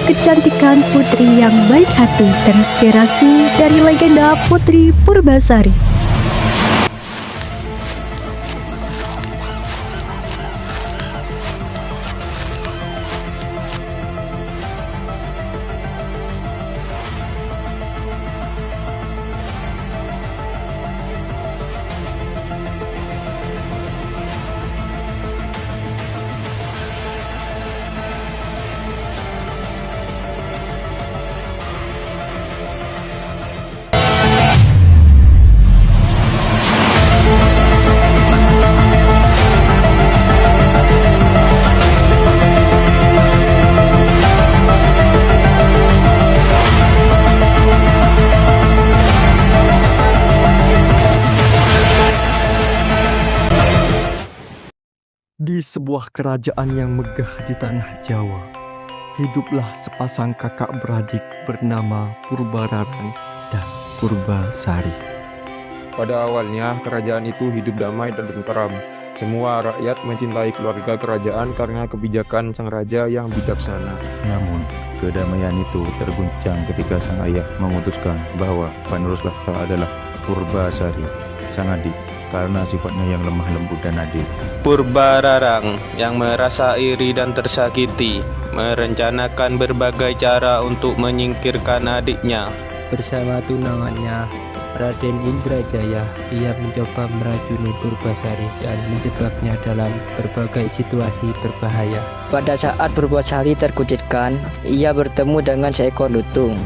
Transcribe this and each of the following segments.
kecantikan putri yang baik hati, terinspirasi dari legenda Putri Purbasari. Di sebuah kerajaan yang megah di tanah Jawa, hiduplah sepasang kakak beradik bernama Purbararang dan Purbasari. Pada awalnya, kerajaan itu hidup damai dan tentram. Semua rakyat mencintai keluarga kerajaan karena kebijakan sang raja yang bijaksana. Namun, kedamaian itu terguncang ketika sang ayah memutuskan bahwa penerus tahta adalah Purbasari, sang adik, karena sifatnya yang lemah lembut dan adil. Purbararang yang merasa iri dan tersakiti merencanakan berbagai cara untuk menyingkirkan adiknya. Bersama tunangannya Raden Indrajaya, ia mencoba meracuni Purbasari dan menjebaknya dalam berbagai situasi berbahaya. Pada saat Purbasari terkucilkan, ia bertemu dengan seekor lutung.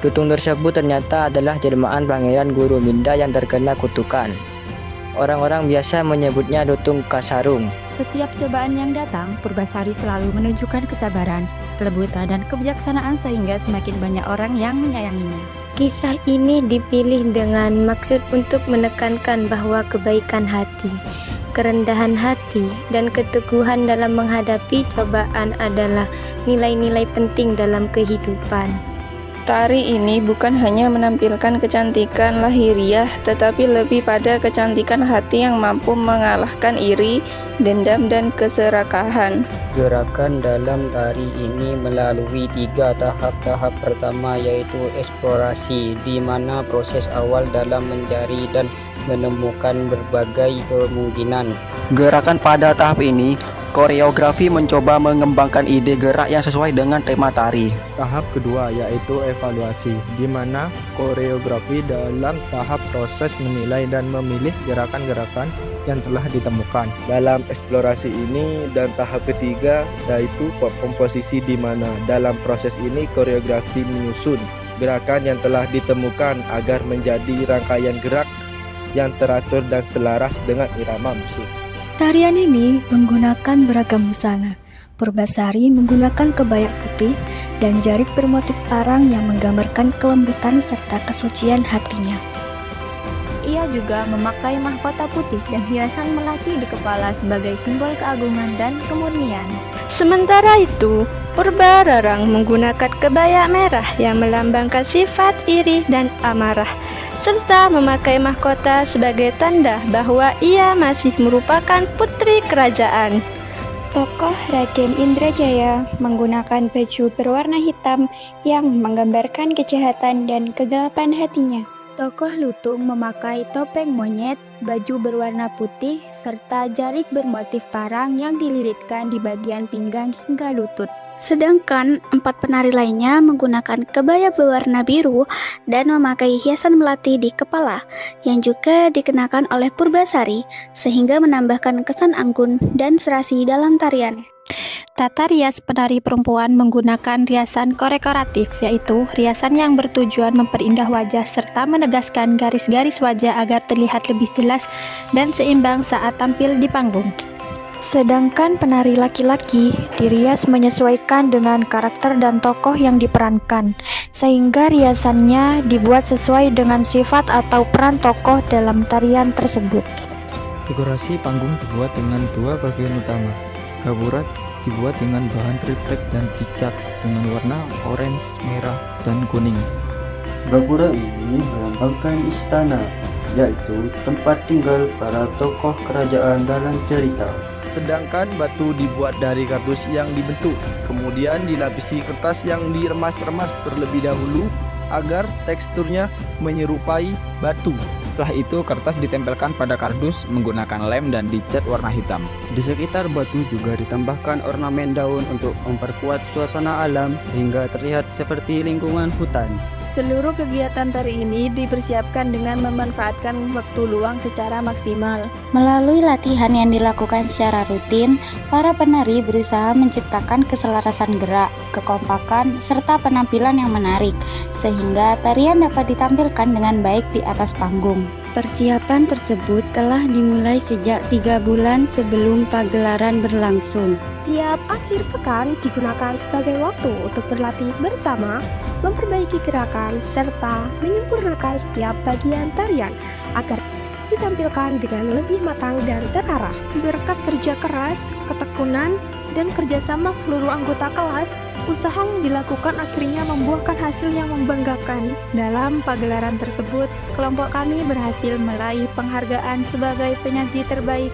Lutung tersebut ternyata adalah jelmaan Pangeran Guruminda yang terkena kutukan. Orang-orang biasa menyebutnya lutung Kasarung. Setiap cobaan yang datang, Purbasari selalu menunjukkan kesabaran, kelembutan, dan kebijaksanaan sehingga semakin banyak orang yang menyayanginya. Kisah ini dipilih dengan maksud untuk menekankan bahwa kebaikan hati, kerendahan hati, dan keteguhan dalam menghadapi cobaan adalah nilai-nilai penting dalam kehidupan. Tari ini bukan hanya menampilkan kecantikan lahiriah, tetapi lebih pada kecantikan hati yang mampu mengalahkan iri, dendam, dan keserakahan. Gerakan dalam tari ini melalui 3 tahap. Tahap pertama yaitu eksplorasi, di mana proses awal dalam mencari dan menemukan berbagai kemungkinan. Gerakan pada tahap ini, koreografi mencoba mengembangkan ide gerak yang sesuai dengan tema tari. Tahap kedua yaitu evaluasi, di mana koreografi dalam tahap proses menilai dan memilih gerakan-gerakan yang telah ditemukan. Dalam eksplorasi ini dan tahap ketiga yaitu komposisi, di mana dalam proses ini koreografi menyusun gerakan yang telah ditemukan agar menjadi rangkaian gerak yang teratur dan selaras dengan irama musik. Tarian ini menggunakan beragam busana. Purbasari menggunakan kebaya putih dan jarik bermotif parang yang menggambarkan kelembutan serta kesucian hatinya. Ia juga memakai mahkota putih dan hiasan melati di kepala sebagai simbol keagungan dan kemurnian. Sementara itu, Purbararang menggunakan kebaya merah yang melambangkan sifat iri dan amarah, serta memakai mahkota sebagai tanda bahwa ia masih merupakan putri kerajaan. Tokoh Raden Indrajaya menggunakan baju berwarna hitam yang menggambarkan kejahatan dan kegelapan hatinya. Tokoh lutung memakai topeng monyet, baju berwarna putih, serta jarik bermotif parang yang dililitkan di bagian pinggang hingga lutut. Sedangkan 4 penari lainnya menggunakan kebaya berwarna biru dan memakai hiasan melati di kepala yang juga dikenakan oleh Purbasari sehingga menambahkan kesan anggun dan serasi dalam tarian. Tata rias penari perempuan menggunakan riasan koreogratif, yaitu riasan yang bertujuan memperindah wajah serta menegaskan garis-garis wajah agar terlihat lebih jelas dan seimbang saat tampil di panggung. Sedangkan penari laki-laki dirias menyesuaikan dengan karakter dan tokoh yang diperankan, sehingga riasannya dibuat sesuai dengan sifat atau peran tokoh dalam tarian tersebut. Dekorasi panggung dibuat dengan 2 bagian utama. Gaburat dibuat dengan bahan triplek dan dicat dengan warna orange, merah, dan kuning. Gapura ini melambangkan istana, yaitu tempat tinggal para tokoh kerajaan dalam cerita. sedangkan batu dibuat dari kardus yang dibentuk. Kemudian dilapisi kertas yang diremas-remas terlebih dahulu agar teksturnya menyerupai batu. Setelah itu kertas ditempelkan pada kardus menggunakan lem dan dicat warna hitam. Di sekitar batu juga ditambahkan ornamen daun untuk memperkuat suasana alam sehingga terlihat seperti lingkungan hutan. Seluruh kegiatan tari ini dipersiapkan dengan memanfaatkan waktu luang secara maksimal. Melalui latihan yang dilakukan secara rutin, para penari berusaha menciptakan keselarasan gerak, kekompakan, serta penampilan yang menarik, sehingga tarian dapat ditampilkan dengan baik di atas panggung. Persiapan tersebut telah dimulai sejak 3 bulan sebelum pagelaran berlangsung. Setiap akhir pekan digunakan sebagai waktu untuk berlatih bersama, memperbaiki gerakan, serta menyempurnakan setiap bagian tarian agar ditampilkan dengan lebih matang dan terarah. Berkat kerja keras, ketekunan, dan kerjasama seluruh anggota kelas, usaha yang dilakukan akhirnya membuahkan hasil yang membanggakan. Dalam pagelaran tersebut, kelompok kami berhasil meraih penghargaan sebagai penyaji terbaik